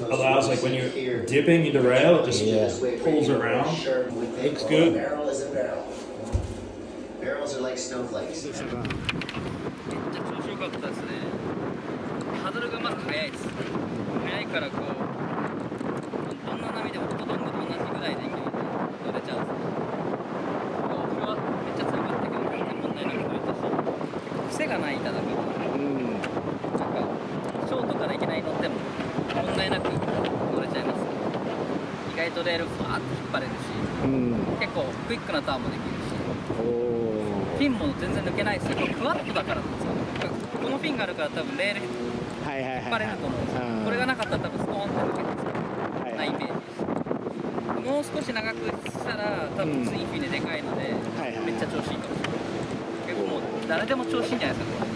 allows, like when you're dipping into rail, it just pulls around. Looks good. Barrels are like snowflakes. めっちゃ調子良かったですね。ハードルがまず速いです。速いからこうどんな波でもほとんど同じぐらいで乗れちゃうんですね。オフはめっちゃ強かったけど全然問題なく乗れたし、癖がない板だから、なんかショートからいきなり乗っても問題なく乗れちゃいます。意外とレールファーって引っ張れるし、結構クイックなターンもできるし、フィンも全然抜けないですよ。これクワッドだからなんですよ。このフィンがあるから多分レール引っ張れると思うんですよ。これがなかったら多分ストーンって抜けてないイメージです。もう少し長くしたら多分ツインフィンででかいのでめっちゃ調子いいかもしれない。結構もう誰でも調子いいんじゃないですかこれ。